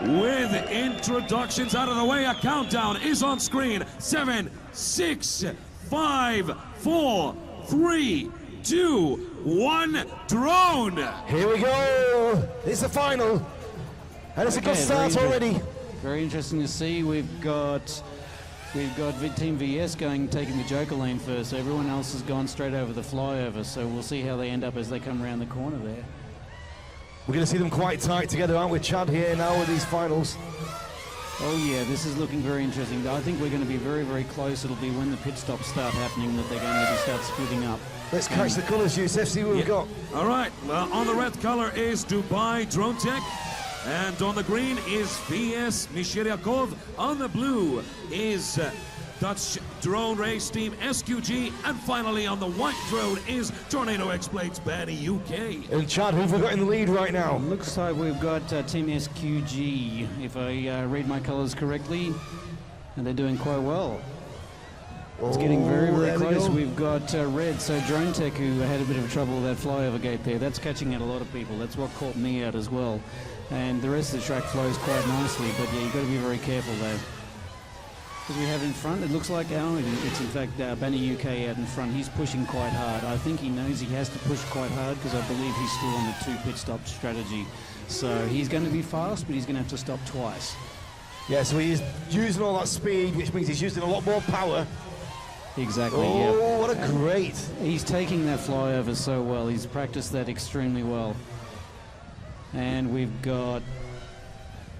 With introductions out of the way, a countdown is on screen. 7, 6, 5, 4, 3, 2, 1, drone! Here we go! It's the final, and it's a good start already. Very interesting to see. We've got Team VS taking the Joker lane first. Everyone else has gone straight over the flyover, so we'll see how they end up as they come around the corner there. We're going to see them quite tight together, aren't we, Chad, here now with these finals? Oh yeah, this is looking very interesting. I think we're going to be very, very close. It'll be when the pit stops start happening that they're going to start splitting up. Let's catch the colours, Yusuf, see what we've got. All right, well, on the red color is Dubai Drone Tech. And on the green is VS Mishiriakov. On the blue is Dutch drone race team SQG. And finally on the white drone is Tornado X-Blades Banny UK. And Chad, who've we got in the lead right now? Looks like we've got Team SQG, if I read my colors correctly. And they're doing quite well. It's getting very, very close. We've got red, so Drone Tech, who had a bit of trouble with that flyover gate there. That's catching out a lot of people. That's what caught me out as well. And the rest of the track flows quite nicely, but yeah, you've got to be very careful though. Because we have in front, it looks like it's in fact Banny UK out in front. He's pushing quite hard. I think he knows he has to push quite hard because I believe he's still on the 2 pit stop strategy. So he's going to be fast, but he's going to have to stop twice. Yeah, so he's using all that speed, which means he's using a lot more power. Exactly, oh, what a great... He's taking that flyover so well. He's practiced that extremely well. And we've got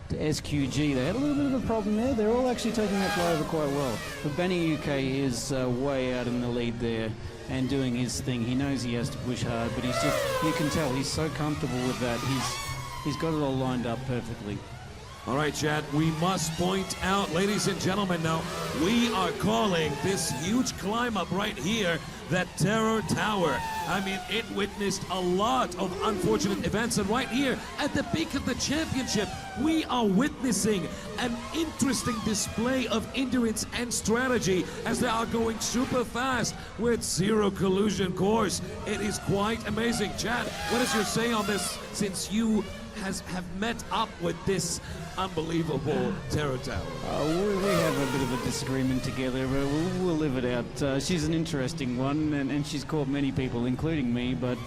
the SQG. They had a little bit of a problem there. They're all actually taking that flyover quite well. But Banny UK is way out in the lead there and doing his thing. He knows he has to push hard, but he's just, you can tell he's so comfortable with that. He's got it all lined up perfectly. All right, Chad, we must point out, ladies and gentlemen, now, we are calling this huge climb up right here the Terror Tower. I mean, it witnessed a lot of unfortunate events, and right here at the peak of the championship, we are witnessing an interesting display of endurance and strategy as they are going super fast with zero collision course. It is quite amazing. Chad, what is your say on this, since you have met up with this unbelievable Terror Tower? We have a bit of a disagreement together, but we'll live it out. She's an interesting one, and she's caught many people, including me, but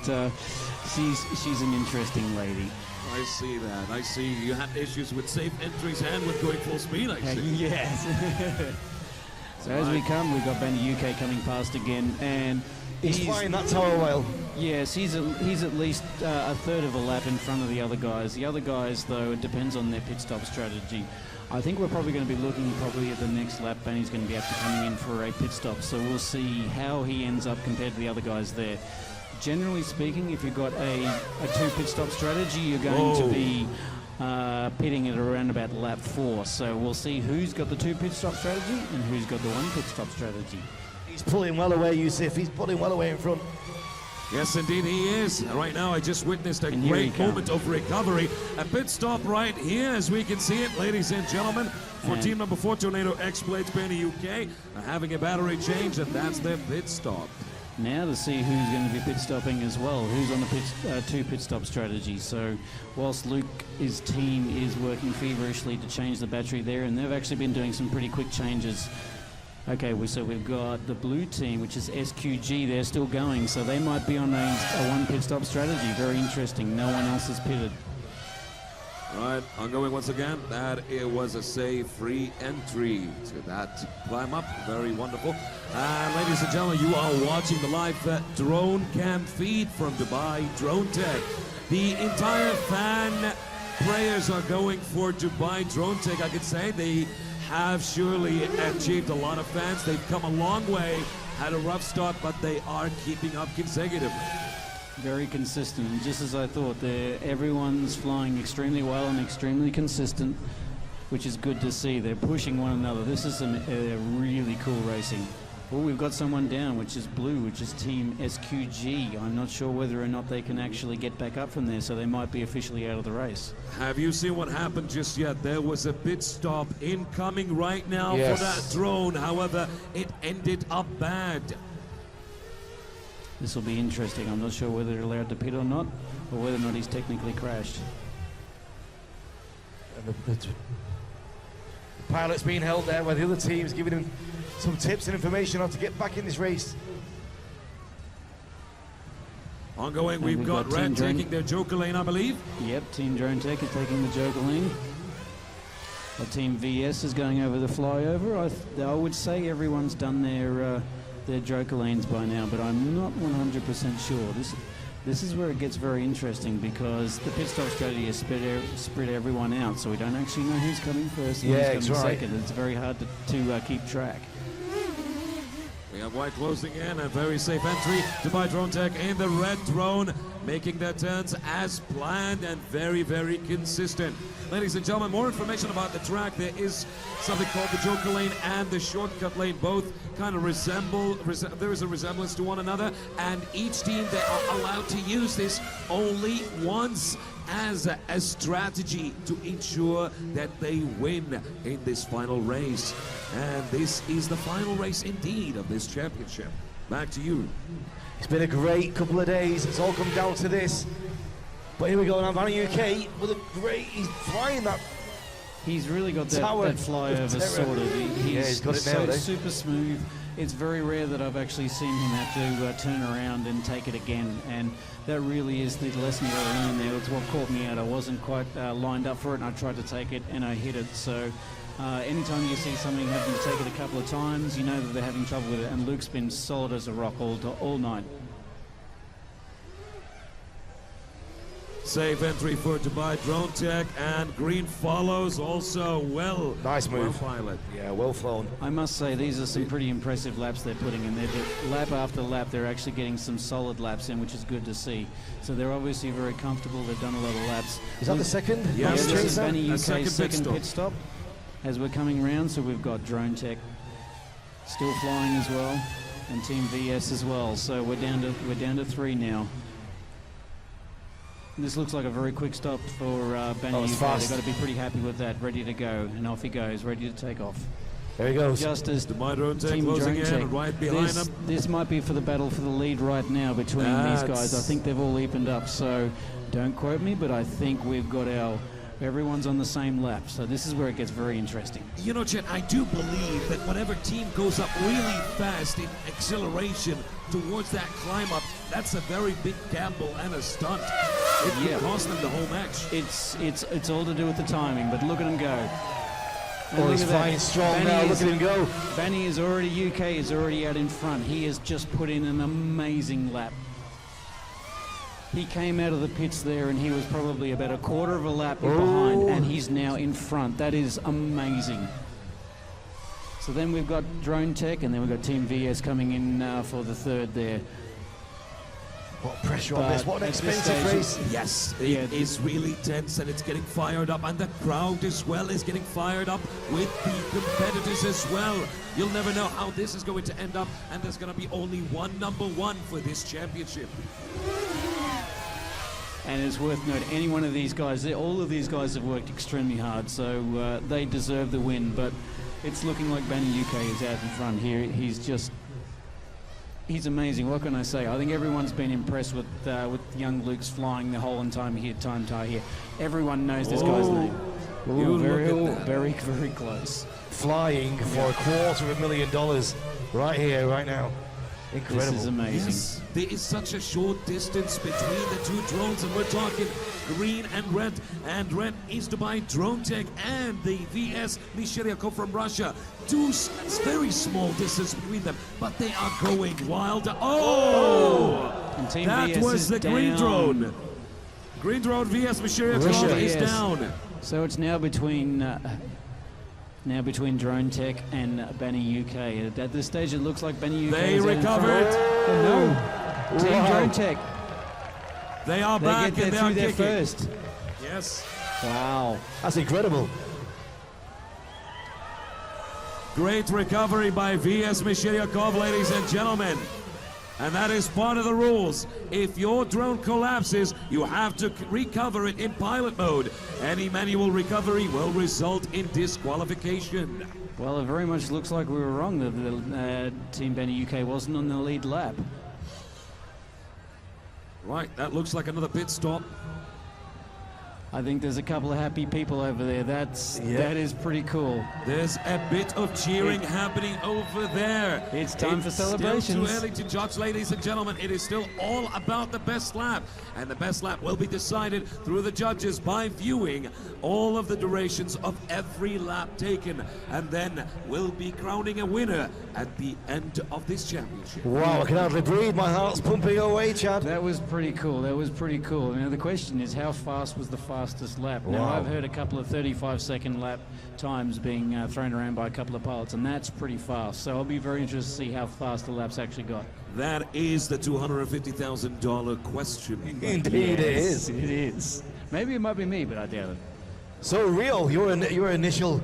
she's an interesting lady. I see that. I see you had issues with safe entries and with going full speed, I see. Yes. So as we come, we've got Banny UK coming past again, and he's flying that tower well. Yes, he's at least a third of a lap in front of the other guys. The other guys, though, it depends on their pit stop strategy. I think we're probably going to be looking at the next lap. Banny's going to be after coming in for a pit stop, so we'll see how he ends up compared to the other guys there. Generally speaking, if you've got a 2 pit stop strategy, you're going to be pitting it around about lap 4. So we'll see who's got the 2 pit stop strategy and who's got the 1 pit stop strategy. He's pulling well away, Yusuf. He's pulling well away in front. Yes, indeed he is. Right now, I just witnessed a great moment of recovery. A pit stop right here, as we can see it, ladies and gentlemen, for team number 4, Tornado X-Blades Banny UK, having a battery change, and that's their pit stop. Now to see who's going to be pit stopping as well, who's on the 2 pit stop strategy. So whilst Luke's team is working feverishly to change the battery there, and they've actually been doing some pretty quick changes. Okay, so we've got the blue team, which is SQG. They're still going, so they might be on a 1 pit stop strategy. Very interesting. No one else is pitted. All right, ongoing once again. That it was a safe free entry to that climb up. Very wonderful. Ladies and gentlemen, you are watching the live drone cam feed from Dubai Drone Tech. The entire fan prayers are going for Dubai Drone Tech. I could say they have surely achieved a lot of fans. They've come a long way, had a rough start, but they are keeping up consecutively. Very consistent, just as I thought. Everyone's flying extremely well and extremely consistent, which is good to see. They're pushing one another. This is some really cool racing. Oh, we've got someone down, which is blue, which is Team SQG. I'm not sure whether or not they can actually get back up from there, so they might be officially out of the race. Have you seen what happened just yet? There was a pit stop incoming right now for that drone. However, it ended up bad. This will be interesting. I'm not sure whether they're allowed to pit or not, or whether or not he's technically crashed. And the pilot's being held there by the other teams, giving him some tips and information on how to get back in this race. Ongoing, And we've got Team Red Drone. taking their Joker lane, I believe. Yep, Team Drone Tech is taking the Joker lane. The Team VS is going over the flyover. I would say everyone's done their Joker lanes by now, but I'm not 100% sure. This is where it gets very interesting because the pit stop strategy is spread everyone out, so we don't actually know who's coming first and who's coming second. It's very hard to keep track. We have white closing in, a very safe entry to by Drone Tech in the red drone, making their turns as planned and very, very consistent. Ladies and gentlemen, more information about the track. There is something called the Joker lane and the shortcut lane. Both kind of there is a resemblance to one another, and each team, they are allowed to use this only once as a strategy to ensure that they win in this final race. And this is the final race indeed of this championship. Back to you. It's been a great couple of days. It's all come down to this. But here we go now, Vanny UK with a great, he's flying that. He's really got that flyover sorted. He's got it nailed, super smooth. It's very rare that I've actually seen him have to turn around and take it again, and that really is the lesson that I learned there. It's what caught me out. I wasn't quite lined up for it, and I tried to take it, and I hit it. So anytime you see something having to take it a couple of times, you know that they're having trouble with it, and Luke's been solid as a rock all night. Safe entry for Dubai Drone Tech, and green follows also well. Nice move. Well pilot. Yeah, well flown. I must say, these are some pretty impressive laps they're putting in. Lap after lap, they're actually getting some solid laps in, which is good to see. So they're obviously very comfortable. They've done a lot of laps. Is that the second? Yes, this is Vanny a UK's second pit pit stop as we're coming round. So we've got Drone Tech still flying as well, and Team VS as well. So we're down to 3 now. This looks like a very quick stop for Vanny UK. They've got to be pretty happy with that. Ready to go, and off he goes, ready to take off. There he goes. Just as Dubai Drone Tech Team closing Drone Tech, in, right behind this, them. this might be for the battle for the lead right now between these guys. I think they've all evened up, so don't quote me, but I think we've got everyone's on the same lap, so this is where it gets very interesting. You know, Chet, I do believe that whatever team goes up really fast in acceleration towards that climb up, that's a very big gamble and a stunt. It could cost them the whole match. It's all to do with the timing, but look at him go. And Oh, he's flying strong now. Look at him go. Vanny is already, UK is already out in front. He has just put in an amazing lap. He came out of the pits there and he was probably about a quarter of a lap behind, and he's now in front. That is amazing. So then we've got Drone Tech, and then we've got Team VS coming in for the third there. What pressure on this. What an expensive race. Yes, it is really tense, and it's getting fired up, and the crowd as well is getting fired up with the competitors as well. You'll never know how this is going to end up, and there's going to be only one #1 for this championship. And it's worth noting, any one of these guys, all of these guys have worked extremely hard, so they deserve the win. But it's looking like Vanny UK is out in front here. He's amazing. What can I say? I think everyone's been impressed with young Luke's flying the whole time here. Everyone knows this guy's name. Very, very close. Flying for $250,000 right here, right now. Incredible. This is amazing. Yes, there is such a short distance between the two drones, and we're talking green and red. And red is Dubai Drone Tech and the VS Mishiryakov from Russia. Two very small distance between them, but they are going wild. Oh! And Team That VS was is the down. green drone. Green drone VS Mishiryakov is down. So it's now between Drone Tech and Vanny UK. At this stage, it looks like Vanny UK They is out in recovered. front. No, Team Drone Tech. They are They back get and they there are through there kicking. first. Yes. Wow. That's incredible. Great recovery by VS Mishiryakov, ladies and gentlemen. And that is part of the rules. If your drone collapses, you have to recover it in pilot mode. Any manual recovery will result in disqualification. Well, it very much looks like we were wrong that the Team Vanny UK wasn't on the lead lap. Right, that looks like another pit stop. I think there's a couple of happy people over there. That is pretty cool. There's a bit of cheering happening over there. It's time for celebrations. Still too early to judge, ladies and gentlemen. It is still all about the best lap. And the best lap will be decided through the judges by viewing all of the durations of every lap taken. And then we'll be crowning a winner at the end of this championship. Wow, I can hardly breathe. My heart's pumping away, Chad. That was pretty cool. That was pretty cool. Now the question is, how fast was the fastest lap? Now Wow. I've heard a couple of 35-second lap times being thrown around by a couple of pilots, and that's pretty fast. So I'll be very interested to see how fast the laps actually got. That is the $250,000 question. Indeed, it is. It is. Maybe it might be me, but I doubt it. So, Rio, your initial